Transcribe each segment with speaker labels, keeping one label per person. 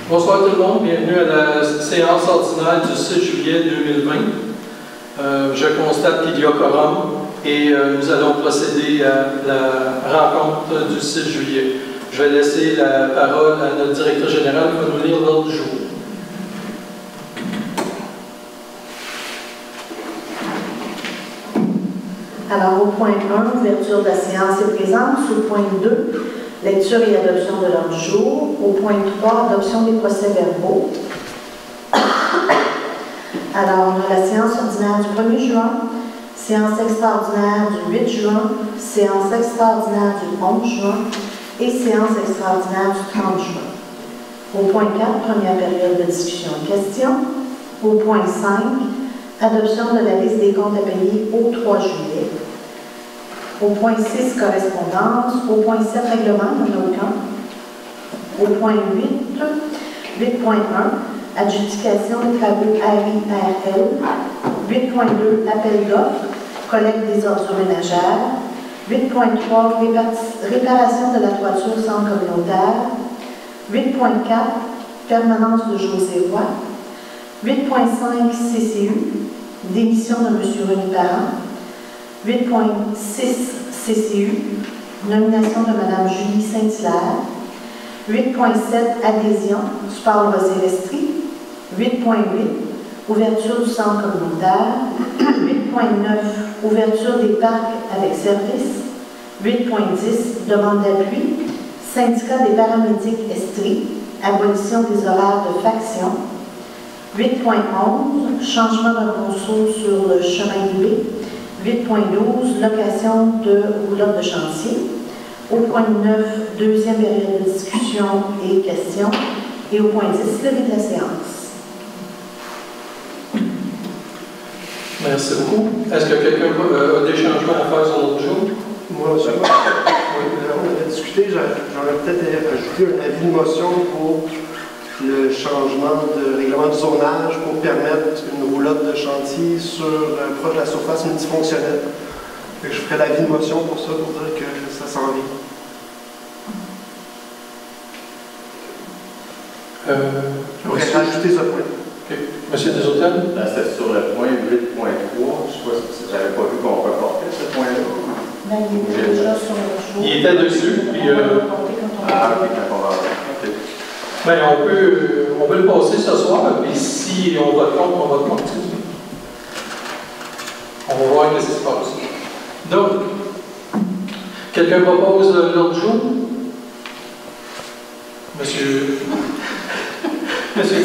Speaker 1: Bonsoir tout le monde, bienvenue à la séance ordinaire du 6 juillet 2020. Je constate qu'il y a quorum et nous allons procéder à la rencontre du 6 juillet. Je vais laisser la parole à notre directeur général qui va nous lire l'ordre du jour.
Speaker 2: Alors, au point 1, ouverture de la séance et présence. Au point 2, lecture et adoption de l'ordre du jour. Au point 3, adoption des procès-verbaux. Alors, on a la séance ordinaire du 1er juin, séance extraordinaire du 8 juin, séance extraordinaire du 11 juin et séance extraordinaire du 30 juin. Au point 4, première période de discussion et questions. Au point 5, adoption de la liste des comptes à payer au 3 juillet. Au point 6, correspondance. Au point 7, règlement, il n'y en a aucun. Au point 8, 8.1, adjudication des travaux ARIRL. 8.2, appel d'offres, collecte des ordures ménagères. 8.3, réparation de la toiture centre communautaire. 8.4, permanence de José Roy. 8.5, CCU, démission de M. René Parent. 8.6, CCU, nomination de Mme Julie Saint-Hilaire. 8.7, adhésion, Sport Rosé-Lestrie. 8.8, ouverture du centre communautaire. 8.9, ouverture des parcs avec service. 8.10, demande d'appui, syndicat des paramédics Estrie, abolition des horaires de faction. 8.11, changement de conso sur le chemin du B. 8.12, location de roulotte de chantier. Au point 9, deuxième période de discussion et questions. Et au point 10, levée de la séance.
Speaker 1: Merci beaucoup. Est-ce que quelqu'un a des changements à faire sur l'autre jour?
Speaker 3: Moi, oui, on avait discuté, j'aurais peut-être ajouté un avis de motion pour le changement de règlement de zonage pour permettre une roulotte de chantier proche de la surface multifonctionnelle. Je ferai l'avis de motion pour ça, pour dire que ça s'en vient. J'aurais rajouté ce point.
Speaker 1: Okay. Monsieur Desautels?
Speaker 4: C'est sur le point 8.3. Je n'avais pas vu qu'on reportait ce point-là.
Speaker 2: Ben, il était déjà sur le jour.
Speaker 1: Il était dessus, puis... Ben, on peut le passer ce soir, et si on vote contre, on vote contre. On va voir ce qui se passe. Donc, quelqu'un propose l'ordre du jour? Monsieur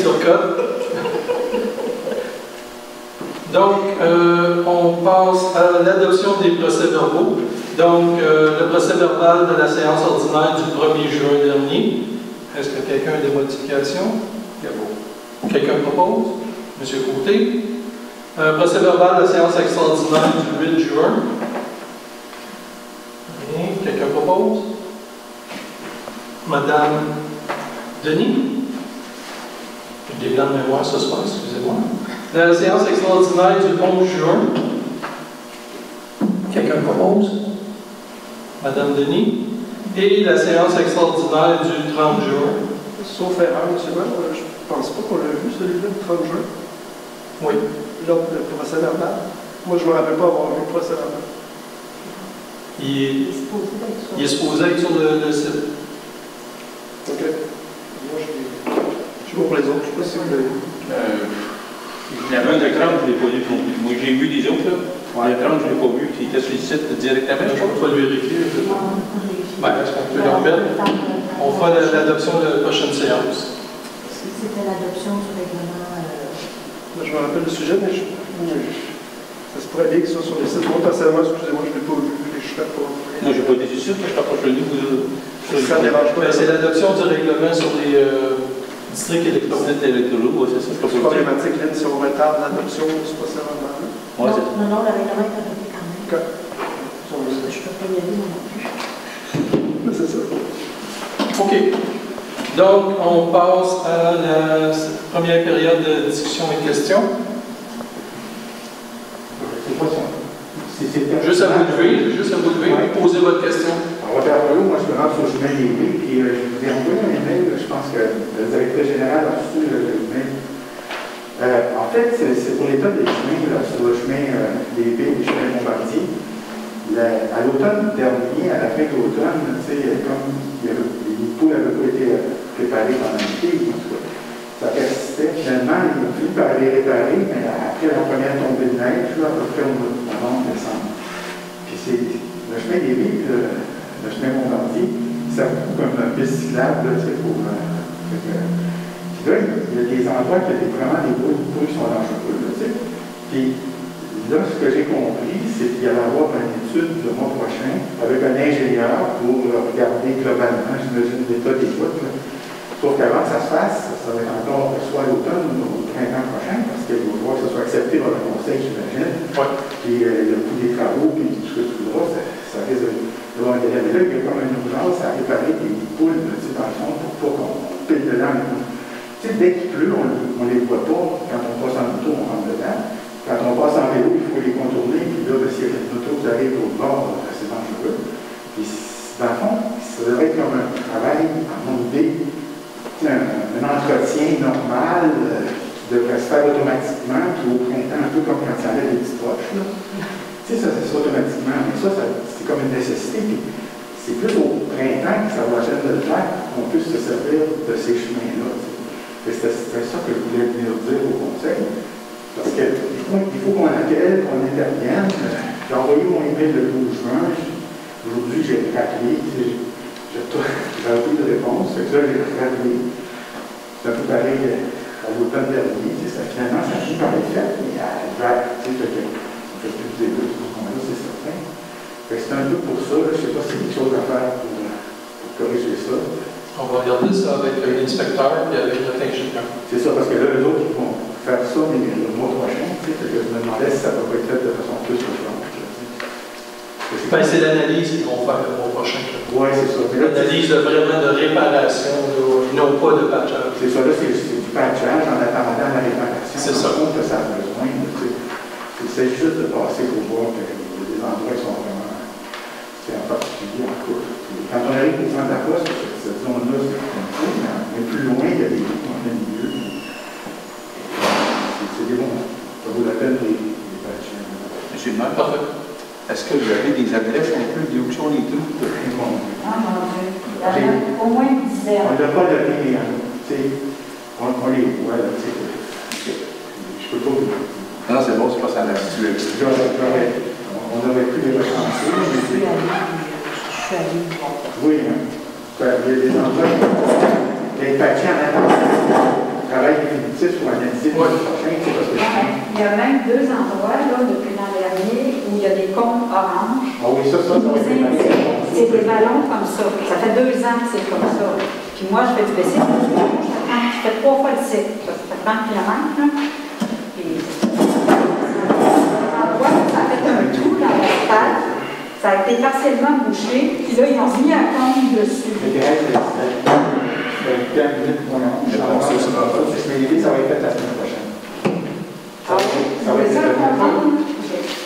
Speaker 1: Turcotte. Donc, on passe à l'adoption des procès-verbaux. Donc, le procès-verbal de la séance ordinaire du 1er juin dernier. Est-ce que quelqu'un a des modifications? Quelqu'un propose? Monsieur Côté. Procès-verbal de la séance extraordinaire du 8 juin. Rien. Quelqu'un propose? Madame Denis? J'ai des blancs de mémoire ce soir, excusez-moi. La séance extraordinaire du 11 juin. Quelqu'un propose? Madame Denis? Et la séance extraordinaire du 30 juin.
Speaker 3: Sauf erreur, M. Maire, je ne pense pas qu'on l'a vu, celui-là, du 30 juin.
Speaker 1: Oui.
Speaker 3: L'autre, le procès verbal. Moi, je ne me rappelle pas avoir vu le procès verbal.
Speaker 1: Il est supposé être sur le site.
Speaker 3: OK. Moi, je vois pour les autres. Je ne sais pas si vous l'avez vu.
Speaker 4: Finalement, le 30, je ne l'ai pas vu non plus. Moi, j'ai vu les autres, là. Le 30, je ne l'ai pas vu. Il était sur le site directement.
Speaker 1: Je crois qu'il faut le vérifier. Est-ce qu'on peut le remettre? On fera l'adoption de la prochaine séance.
Speaker 2: C'était l'adoption du règlement.
Speaker 3: Moi, je me rappelle le sujet, mais ça se pourrait bien que ce soit sur le site. Moi, personnellement, excusez-moi, je ne l'ai pas vu. Je ne sais pas.
Speaker 4: Moi, je n'ai pas été sur le site, je ne suis pas chez nous.
Speaker 3: Ça ne dérange pas.
Speaker 1: C'est l'adoption du règlement sur les districts électoraux.
Speaker 4: C'est ça.
Speaker 3: C'est problématique, Lynn, si on retarde l'adoption, c'est pas ça vraiment.
Speaker 2: Non, le règlement est adopté quand même.
Speaker 3: OK.
Speaker 2: Je ne peux pas y aller non plus.
Speaker 3: C'est ça.
Speaker 1: OK. Donc, on passe à la première période de discussion et questions. Juste à vous lever, posez votre question.
Speaker 5: On va faire moi je me rends sur le chemin des rues, puis je vous ai envoyé un email, je pense que le directeur général a reçu le mail. En fait, c'est pour l'état des chemins, là, sur le chemin des Baies, le chemin Bombardier. À l'automne dernier, à la fin de l'automne, comme les poules n'avaient pas été préparées pendant l'été, ça persistait. Finalement, ils ont fini par les réparer, mais après la première tombée de neige, là, à peu près au mois de novembre, décembre. Puis le chemin des Baies, le chemin Bombardier, ça beaucoup comme un piste cyclable, là, pour. Puis là, il y a des endroits qui ont vraiment des poules qui sont dangereux, là, Puis là, ce que j'ai compris, c'est qu'il y allait avoir une étude le mois prochain avec un ingénieur pour regarder globalement, j'imagine, l'état des routes. Sauf qu'avant que ça se fasse, ça va être encore soit à l'automne ou au printemps prochain, parce qu'il faut voir que ça soit accepté par le conseil, j'imagine.
Speaker 1: Ouais.
Speaker 5: Puis le coût des travaux, puis tout ce que tu voudras, ça risque d'avoir un délai. Mais là, il y a comme une urgence à réparer des poules, dans le fond, pour pas qu'on pile dedans. Dès qu'il pleut, on ne les voit pas. Quand on passe en auto, on rentre dedans. Quand on passe en vélo, il faut les contourner. Puis là, si une auto qui arrive au bord, c'est dangereux. Puis, dans le fond, ça devrait être comme un travail, à mon idée, un entretien normal qui devrait se faire automatiquement, puis au printemps, un peu comme quand il y avait des petites roches. Ça se fait automatiquement. Mais ça c'est comme une nécessité. Puis, c'est plus au printemps que ça va la de le faire qu'on puisse se servir de ces chemins-là. C'était ça que je voulais venir dire au conseil. Parce qu'il faut qu'on appelle, qu'on intervienne. J'ai envoyé mon email le 12 juin. Aujourd'hui, j'ai rappelé. J'ai eu de réponse. Fait que là, j'ai rappelé. C'est un peu pareil à l'automne dernier. Finalement, ça finit par être fait. Mais à l'hiver, ça fait plus des deux, c'est certain. C'est un peu pour ça. Je ne sais pas s'il y a quelque chose à faire pour corriger ça.
Speaker 1: On va regarder ça avec l'inspecteur et avec notre ingénieur.
Speaker 5: C'est ça, parce que là, les autres, ils vont faire ça, mais le mois prochain, je me demandais si ça va pas être fait de façon plus urgente.
Speaker 1: Ben, c'est l'analyse qu'ils vont faire le mois prochain.
Speaker 5: Oui, c'est ça.
Speaker 1: L'analyse vraiment de réparation, non pas de patchage.
Speaker 5: C'est ça, là, c'est du patchage en attendant la réparation.
Speaker 1: C'est ça.
Speaker 5: Compte que ça a besoin. C'est juste de passer pour voir que des endroits qui sont vraiment. C'est en particulier en cours. Quand on arrive au centre de la poste, cette zone-là, mais plus loin, il y a des trous en plein milieu. C'est des bons. Ça vaut la peine de les patcher.
Speaker 4: Monsieur le maire, est-ce que vous avez des adresses un peu d'où sont les trous?
Speaker 6: Ah mon Dieu. Il y en a au moins une dizaine.
Speaker 5: On ne doit pas donner, on les voit, là, je peux pas vous dire.
Speaker 4: Non, c'est bon, c'est pas ça la situation.
Speaker 5: On aurait pu les recenser.
Speaker 6: Je suis allée voir.
Speaker 5: Oui, il y a des endroits qui sont patchés en attendant. Travail définitif ou analytique prochain, c'est parce que.
Speaker 6: Il y a même deux endroits, là, depuis l'an dernier, où il y a des comptes orange.
Speaker 5: Ah oui, ça va être.
Speaker 6: C'est des ballons comme ça. Ça fait 2 ans que c'est comme ça. Puis moi, je fais du BC, je fais 3 fois le site. Ça fait 30 km, là. Puis, ça a fait un trou dans l'asphalte. Ça a été partiellement bouché. Puis là, ils ont mis un compte dessus.
Speaker 5: Ça va être fait la semaine prochaine. Ça va être fait.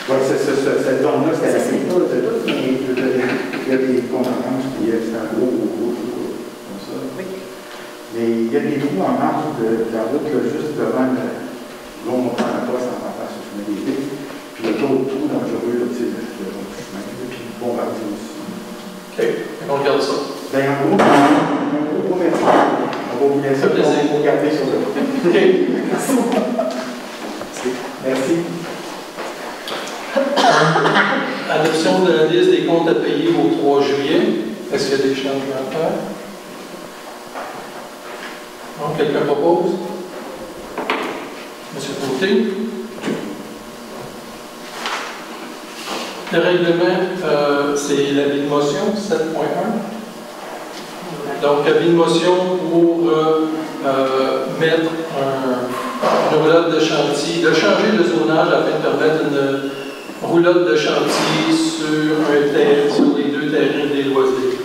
Speaker 5: Oui, cette zone-là, c'est la semaine de il y a des conférences, puis c'est un gros comme ça. Mais il y a des trous en marge de la route, là, juste devant le. Là, on prend la poste en face au chemin des Baies. Puis il y a d'autres trous dangereux, là, tu sais, le chemin. Puis Bombardier aussi.
Speaker 1: OK, on regarde ça.
Speaker 5: Ben, en gros, merci. On va vous laisser pour regarder sur le.
Speaker 1: OK.
Speaker 5: Merci.
Speaker 1: Adoption de la liste des comptes à payer au 3 juillet. Est-ce qu'il y a des changements à faire? Non, quelqu'un propose? Monsieur Côté? Le règlement, c'est l'avis de motion 7.1. Donc, avis de motion pour mettre une roulotte de chantier, de changer le zonage afin de permettre une roulotte de chantier sur les 2 terrains des loisirs.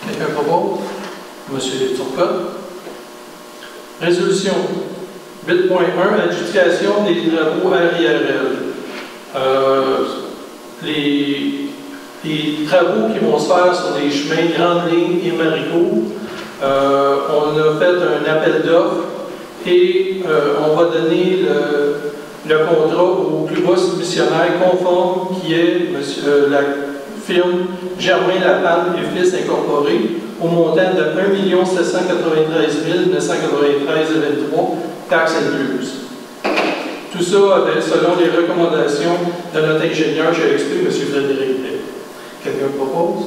Speaker 1: Quelqu'un propose? Monsieur Turcotte. Résolution 8.1, adjudication des travaux RIRL. Les travaux qui vont se faire sur les chemins Grande Ligne et Maricourt on a fait un appel d'offres et on va donner le contrat au plus bas soumissionnaire conforme qui est la firme Germain Lapanne et Fils Incorporé au montant de 1 793 993,23 taxes incluses. Tout ça selon les recommandations de notre ingénieur GXP, M. Frédéric Blais. Quelqu'un propose?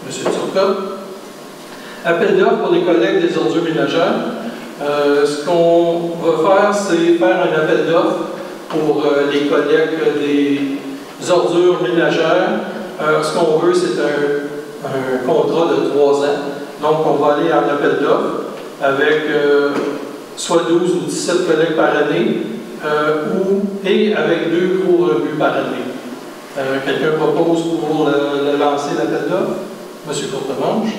Speaker 1: M. Turcotte. Appel d'offres pour les collègues des ordures ménagères. Ce qu'on va faire, c'est faire un appel d'offres pour les collègues des ordures ménagères. Ce qu'on veut, c'est un contrat de 3 ans. Donc, on va aller en appel d'offres avec soit 12 ou 17 collègues par année et avec 2 gros rebuts par année. Quelqu'un propose pour lancer l'appel d'offres? M. Courtemanche.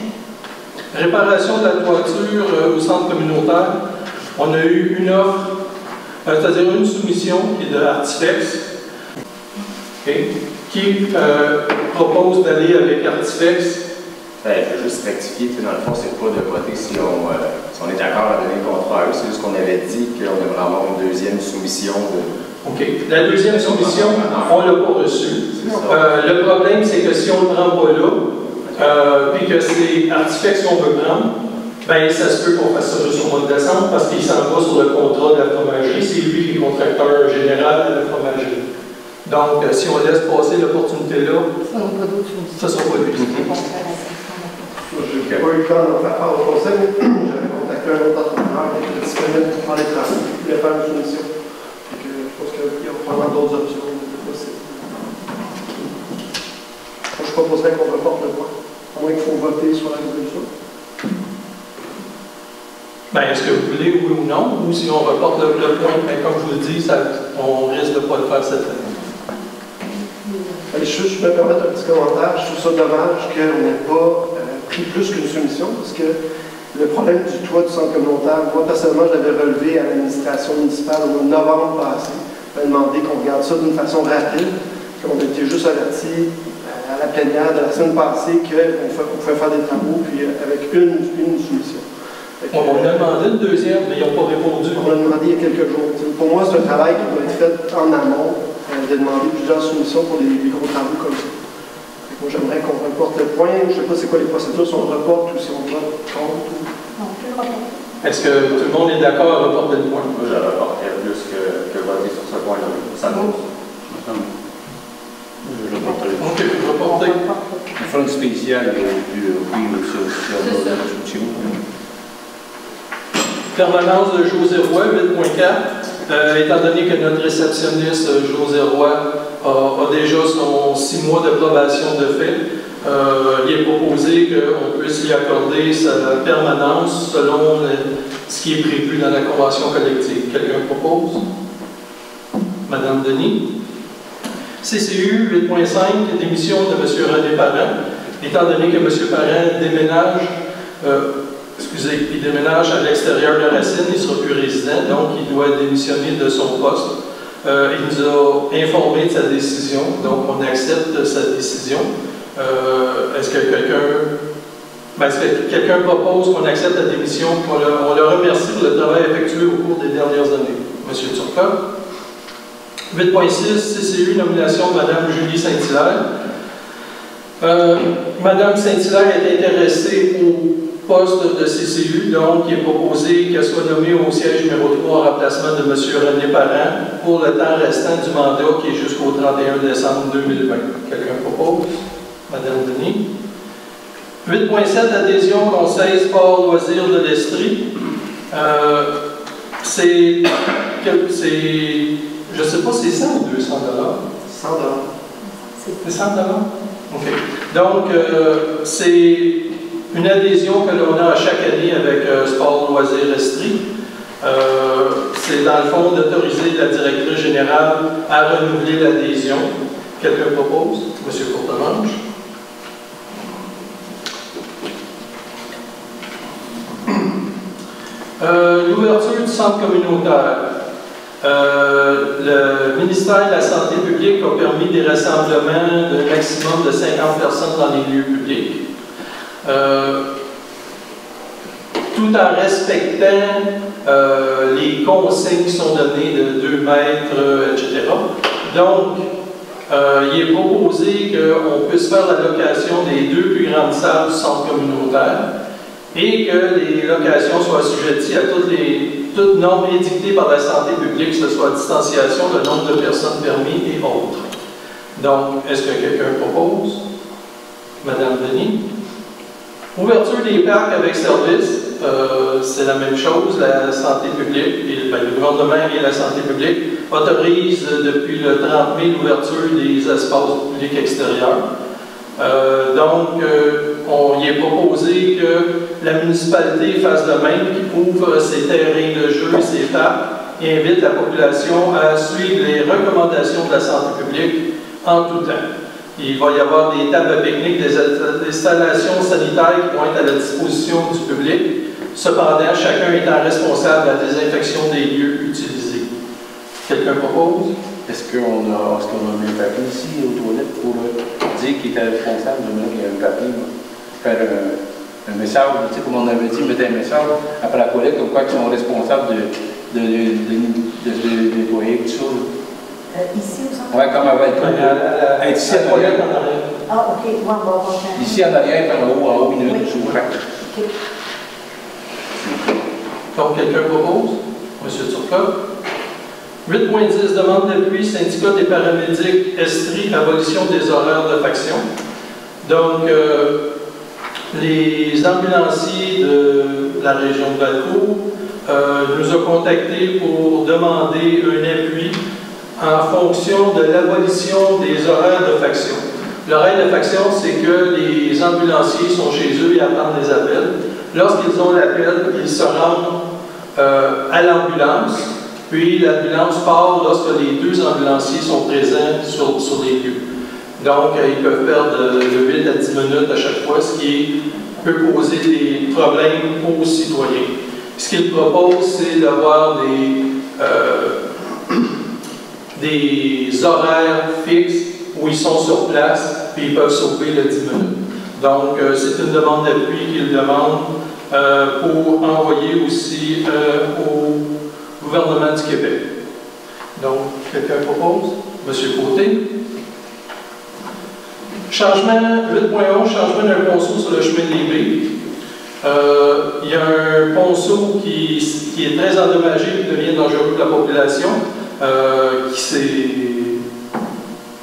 Speaker 1: Réparation de la toiture au centre communautaire. On a eu une offre, c'est-à-dire une soumission qui est de Artifex, qui propose d'aller avec Artifex.
Speaker 7: Je vais juste rectifier, dans le fond, c'est pas de voter si on est d'accord à donner le contrat à eux, c'est juste qu'on avait dit qu'on aimerait avoir une deuxième soumission.
Speaker 1: OK. La deuxième soumission, on ne l'a pas reçue. Le problème, c'est que si on ne le prend pas là, puis que c'est Artifex qu'on veut prendre, bien, ça se peut qu'on fasse ça juste au mois de décembre parce qu'il s'en va sur le contrat de la fromagerie. C'est lui qui est contracteur général de la fromagerie. Donc, si on laisse passer l'opportunité là, ça ne sera pas lui.
Speaker 3: Je n'ai pas eu le temps d'en faire part au conseil, mais j'avais contacté un autre entrepreneur qui était disponible pour faire les travaux, qui voulait faire une soumission. Je pense qu'il y a probablement d'autres options possibles. Je proposerais qu'on reporte le point, à moins qu'il faut voter sur la résolution.
Speaker 1: Bien, est-ce que vous voulez, oui ou non, ou si on reporte le point, bien, comme je vous le dis, on risque de ne pas le faire cette année.
Speaker 3: Je me permets un petit commentaire. Je trouve ça dommage qu'on n'ait pas pris plus qu'une soumission, parce que le problème du toit du centre communautaire, moi personnellement, je l'avais relevé à l'administration municipale au mois de novembre passé. On m'a demandé qu'on regarde ça d'une façon rapide. On a été juste avertis à la plénière de la semaine passée qu'on pouvait faire des travaux, puis avec une soumission.
Speaker 1: On a demandé une deuxième, mais ils n'ont pas répondu.
Speaker 3: On l'a demandé il y a quelques jours. Pour moi, c'est un travail qui doit être fait en amont, de demander plusieurs soumissions pour les gros travaux comme ça. Moi, j'aimerais qu'on reporte le point. Je ne sais pas c'est quoi les procédures, si on reporte ou si on vote contre.
Speaker 6: Non, plus reporter.
Speaker 1: Est-ce que tout le monde est d'accord à reporter le point?
Speaker 7: Moi, je reporterais plus que voter sur ce point-là. Ça me
Speaker 4: Je reporterai.
Speaker 1: OK, reporter.
Speaker 4: Le fonds spécial, oui, sur la construction.
Speaker 1: Permanence de José Roy, 8.4. Étant donné que notre réceptionniste, José Roy, a déjà son 6 mois de probation de fait, il est proposé qu'on puisse lui accorder sa permanence selon ce qui est prévu dans la convention collective. Quelqu'un propose? Madame Denis. CCU 8.5, démission de M. René Parent. Étant donné que M. Parent il déménage à l'extérieur de Racine, il ne sera plus résident, donc il doit démissionner de son poste. Il nous a informé de sa décision, donc on accepte sa décision. Est-ce que quelqu'un propose qu'on accepte la démission? On le remercie pour le travail effectué au cours des dernières années. Monsieur Turcotte. 8.6, CCU, nomination de Mme Julie Saint-Hilaire. Mme Saint-Hilaire est intéressée au poste de CCU, donc il est proposé qu'elle soit nommée au siège numéro 3 en remplacement de M. René Parent pour le temps restant du mandat qui est jusqu'au 31 décembre 2020. Quelqu'un propose? Madame Denis. 8.7, adhésion au Conseil Sport Loisirs de l'Estrie. Je ne sais pas si c'est 100 ou 200 $.
Speaker 3: 100 $.
Speaker 1: C'est 100 $? OK. Donc, c'est une adhésion que l'on a à chaque année avec Sport Loisirs Estrie. C'est dans le fond d'autoriser la directrice générale à renouveler l'adhésion. Quelqu'un propose? M. Courtemanche. L'ouverture du centre communautaire. Le ministère de la Santé publique a permis des rassemblements d'un maximum de 50 personnes dans les lieux publics. tout en respectant les consignes qui sont données de 2 mètres, etc. Donc, il est proposé qu'on puisse faire la location des 2 plus grandes salles du centre communautaire et que les locations soient assujetties à toutes normes édictées par la santé publique, que ce soit distanciation, le nombre de personnes permis et autres. Donc, est-ce que quelqu'un propose? Madame Denis? Ouverture des parcs avec service, c'est la même chose. La santé publique, le gouvernement et la santé publique autorisent depuis le 30 mai l'ouverture des espaces publics extérieurs. Donc, il est proposé que la municipalité fasse de même, qui ouvre ses terrains de jeu, ses parcs, et invite la population à suivre les recommandations de la santé publique en tout temps. Il va y avoir des tables à pique-nique, des installations sanitaires qui vont être à la disposition du public. Cependant, chacun étant responsable de la désinfection des lieux utilisés. Quelqu'un propose?
Speaker 4: Est-ce qu'on a mis un papier ici aux toilettes pour dire qu'il était responsable de mettre un papier, faire un message, tu sais, comme on avait dit, mettre un message après la collecte, comme quoi ils sont responsables de nettoyer tout ça.
Speaker 2: Ici au centre?
Speaker 4: Oui, comme elle va être ici en arrière.
Speaker 2: Ah, OK. Ouais, bon.
Speaker 4: Ici en arrière, en haut, il y a une chose.
Speaker 2: OK.
Speaker 1: Donc, quelqu'un propose? Monsieur Turcotte. 8.10, demande d'appui, syndicat des paramédics, Estrie, abolition des horaires de faction. Donc, les ambulanciers de la région de Valcourt nous ont contactés pour demander un appui en fonction de l'abolition des horaires de faction. L'horaire de faction, c'est que les ambulanciers sont chez eux et attendent des appels. Lorsqu'ils ont l'appel, ils se rendent à l'ambulance, puis l'ambulance part lorsque les 2 ambulanciers sont présents sur les lieux. Donc, ils peuvent perdre de 8 à 10 minutes à chaque fois, ce qui peut causer des problèmes aux citoyens. Ce qu'ils proposent, c'est d'avoir des horaires fixes où ils sont sur place, puis ils peuvent sauver le 10 minutes. Donc, c'est une demande d'appui qu'ils demandent pour envoyer aussi au gouvernement du Québec. Donc, quelqu'un propose? Monsieur Côté. Changement 8.11, changement d'un ponceau sur le chemin de l'Ébé. Il y a un ponceau qui est très endommagé et qui devient dangereux pour la population, qui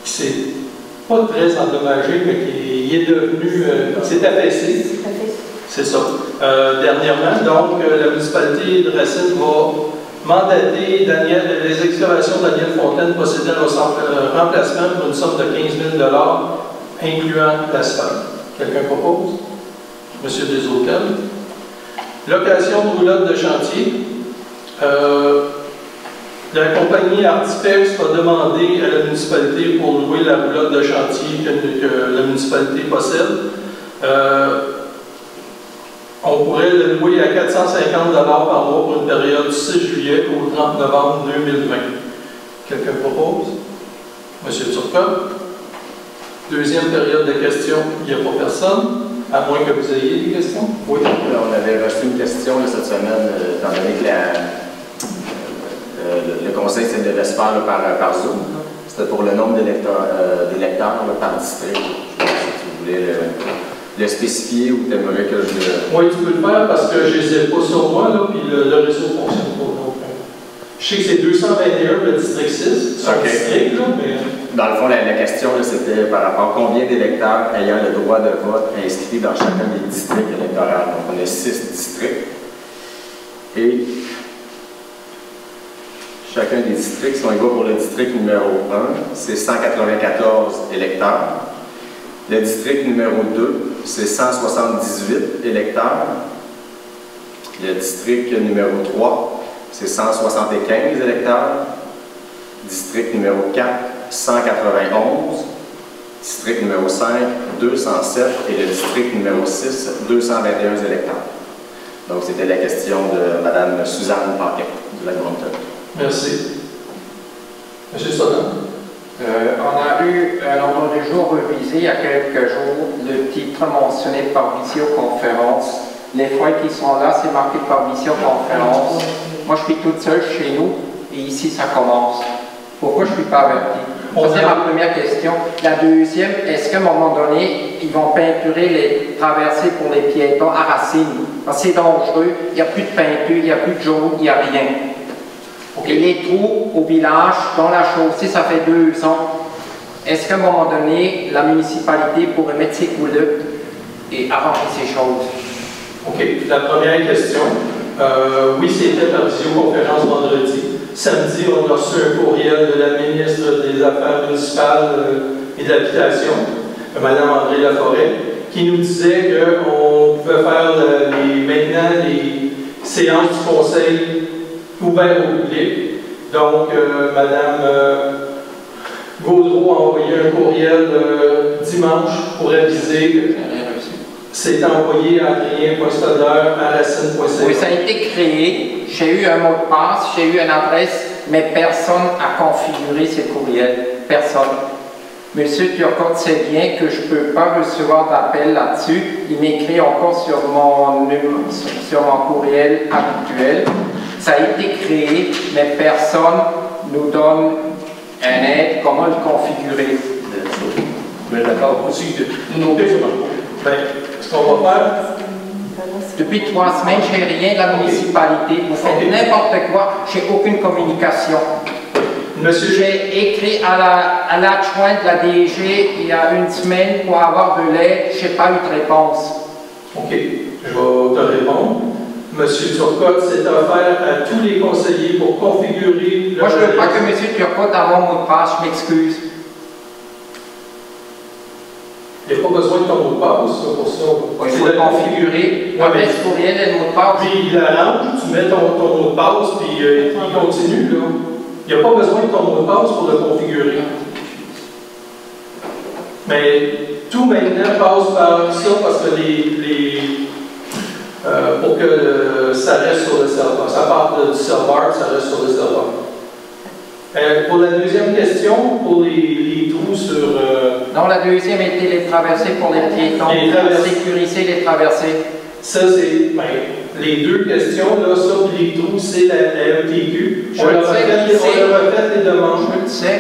Speaker 1: s'est pas très endommagé, mais qui est devenu, s'est affaissé. C'est ça. Dernièrement, donc, la municipalité de Racine va mandater les excavations de Daniel Fontaine procédant au remplacement pour une somme de 15 000 $, incluant l'asphalte. Quelqu'un propose? Monsieur Desautels. Location de roulotte de chantier. La compagnie Artifex va demander à la municipalité pour louer la roulotte de chantier que la municipalité possède. On pourrait le louer à 450 $ par mois pour une période du 6 juillet au 30 novembre 2020. Quelqu'un propose? Monsieur Turcotte. Deuxième période de questions, il n'y a pas personne, à moins que vous ayez des questions. Oui.
Speaker 7: On avait reçu une question cette semaine, étant donné que le conseil devait se faire par Zoom. C'était pour le nombre d'électeurs par district. Je ne sais pas si vous voulez le spécifier ou tu aimerais que je le...
Speaker 1: Oui, tu peux le faire parce que je ne les ai pas sur moi, là, puis le réseau ne fonctionne pas. Donc, je sais que c'est 221 le district 6, sur le district, là, mais...
Speaker 7: Dans le fond, la question, c'était par rapport à combien d'électeurs ayant le droit de vote inscrits dans chacun des districts électoraux. Donc, on a 6 districts. Et chacun des districts, si on y va pour le district numéro 1, c'est 194 électeurs. Le district numéro 2, c'est 178 électeurs. Le district numéro 3, c'est 175 électeurs. District numéro 4, 191. District numéro 5, 207. Et le district numéro 6, 221 électeurs. Donc, c'était la question de Mme Suzanne Paquet, de la Grande-Tête.
Speaker 1: Merci. Monsieur Sodan.
Speaker 8: On a eu un ordre du jour révisé il y a quelques jours. Le titre mentionné par visioconférence
Speaker 9: Les fois qui sont là, c'est marqué par visioconférence. Moi, je suis toute seule chez nous et ici, ça commence. Pourquoi je ne suis pas averti? C'est ma première question. La deuxième, est-ce qu'à un moment donné, ils vont peinturer les traversées pour les piétons à Racine? Parce que c'est dangereux, il n'y a plus de peinture, il n'y a plus de jaune, il n'y a rien. Et les trous au village, dans la chaussée, ça fait 2 ans. Est-ce qu'à un moment donné, la municipalité pourrait mettre ses couleurs et arranger ces choses?
Speaker 1: OK. La première question. Oui, c'était par visioconférence vendredi. Samedi, on a reçu un courriel de la ministre des Affaires municipales et de l'Habitation, Mme André Laforêt, qui nous disait qu'on pouvait faire maintenant les séances du conseil ouvertes au public. Donc, Mme Gaudreau a envoyé un courriel dimanche pour aviser. C'est envoyé à Adrien.Stodler@racine.ca.
Speaker 9: Oui, ça a été créé. J'ai eu un mot de passe, j'ai eu une adresse, mais personne n'a configuré ces courriels. Personne. Monsieur Turcotte sait bien que je ne peux pas recevoir d'appel là-dessus. Il m'écrit encore sur mon courriel habituel. Ça a été créé, mais personne nous donne un aide comment le configurer.
Speaker 4: D'accord, aussi, non,
Speaker 1: Ce qu'on va faire,
Speaker 9: depuis 3 semaines, je n'ai rien de la municipalité. Vous faites n'importe quoi, je n'ai aucune communication. J'ai écrit à l'adjointe de la DG il y a 1 semaine pour avoir de l'aide, je n'ai pas eu de réponse.
Speaker 1: OK, je vais te répondre. Monsieur Turcotte s'est offert à tous les conseillers pour configurer...
Speaker 9: Moi, je ne veux pas que M. Turcotte ait mon mot de passe, je m'excuse.
Speaker 1: Il n'y a pas besoin de ton mot de passe pour ça.
Speaker 9: Il faut le configurer. L'adresse courriel et le mot de passe.
Speaker 1: Puis il arrange, tu mets ton mot de passe, puis il continue. Là. Il n'y a pas besoin de ton mot de passe pour le configurer. Mais tout maintenant passe par ça parce que pour que ça reste sur le serveur. Ça part du serveur, ça reste sur le serveur. Pour la deuxième question, pour les trous sur...
Speaker 9: Non, la deuxième était les traversées pour les piétons. Sécuriser les traversées.
Speaker 1: Ça, c'est... Ben, les 2 questions, là, ça puis les trous, c'est la MTQ. On leur a fait les demandes.
Speaker 9: Je le sais.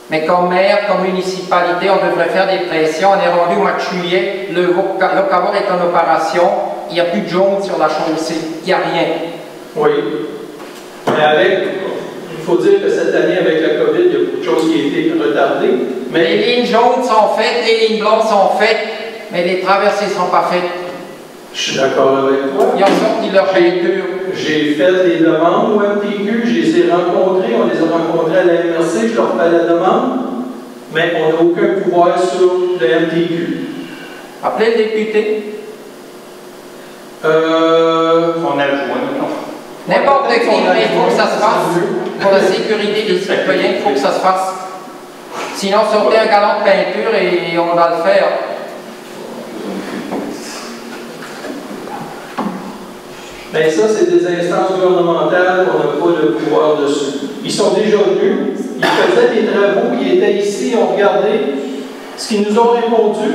Speaker 9: Mais comme maire, comme municipalité, on devrait faire des pressions. On est rendu au mois de juillet. Le locavore est en opération. Il n'y a plus de jaune sur la chaussée. Il n'y a rien.
Speaker 1: Oui. Mais il faut dire que cette année, avec la COVID, il y a beaucoup de choses qui ont été retardées. Mais
Speaker 9: les lignes jaunes sont faites, les lignes blanches sont faites, mais les traversées ne sont pas faites.
Speaker 1: Je suis d'accord avec toi.
Speaker 9: Ils ont sorti leur peinture.
Speaker 1: J'ai fait des demandes au MTQ, je les ai rencontrés, on les a rencontrés à la MRC, je leur fais la demande, mais on n'a aucun pouvoir sur le MTQ.
Speaker 9: Appelez le député.
Speaker 4: On a joint.
Speaker 9: N'importe qui, mais il faut que ça se fasse. Pour la sécurité des citoyens, il faut que ça se fasse. Sinon, sortez un galon de peinture et on va le faire.
Speaker 1: Mais ça, c'est des instances gouvernementales qu'on n'a pas le pouvoir dessus. Ils sont déjà venus, ils faisaient des travaux, ils étaient ici, ils ont regardé. Ce qu'ils nous ont répondu,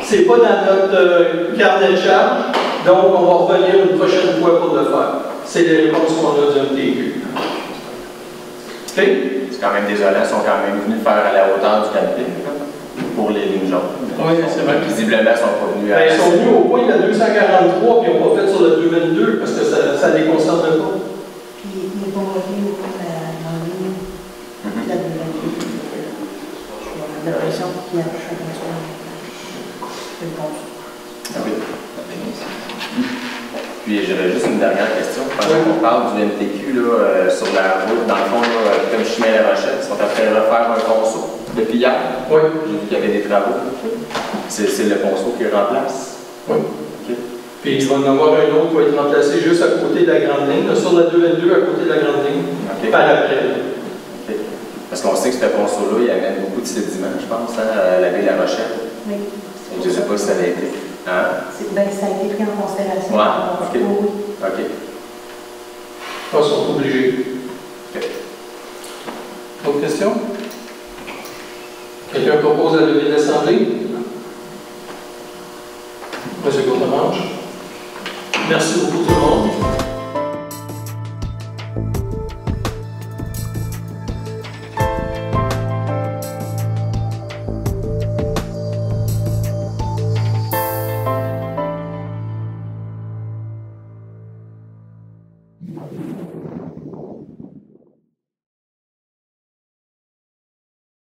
Speaker 1: c'est pas dans notre carnet de charge, donc on va revenir une prochaine fois pour le faire. C'est les réponses qu'on a du MTQ. OK?
Speaker 7: C'est quand même désolant, ils sont quand même venus faire à la hauteur du camping pour les lignes jaunes.
Speaker 1: Oui, c'est vrai.
Speaker 7: Visiblement, ils ne sont pas venus à...
Speaker 1: Ils sont venus au point de la 243 puis ils n'ont pas fait sur la 222 parce que ça ne les concerne pas.
Speaker 2: Puis ils vont revenir au point de la ligne de la 222. La pression qui a touché comme ça. C'est le bon.
Speaker 7: Puis j'aurais juste une dernière question. Pendant qu'on parle du MTQ là, sur la route, dans le fond, là, comme chemin La Rochelle, ils sont en train de refaire un ponceau depuis hier.
Speaker 1: Oui.
Speaker 7: J'ai vu qu'il y avait des travaux. C'est le ponceau qui remplace.
Speaker 1: Oui.
Speaker 7: Okay.
Speaker 1: Puis il va en avoir un autre qui va être remplacé juste à côté de la grande ligne, là, sur la 222 à côté de la grande ligne, par après.
Speaker 7: Okay. Parce qu'on sait que ce ponceau-là, il amène beaucoup de sédiments, je pense, hein, à la baie La Rochelle.
Speaker 2: Oui.
Speaker 7: Je ne sais pas si ça a été. Hein?
Speaker 2: Ben, ça a été pris en considération.
Speaker 7: Ouais, OK.
Speaker 2: Oui.
Speaker 7: OK.
Speaker 1: Ils sont obligés.
Speaker 7: OK.
Speaker 1: Autre question? Quelqu'un propose la levée de l'Assemblée? Monsieur Courtemanche. Merci beaucoup tout le monde.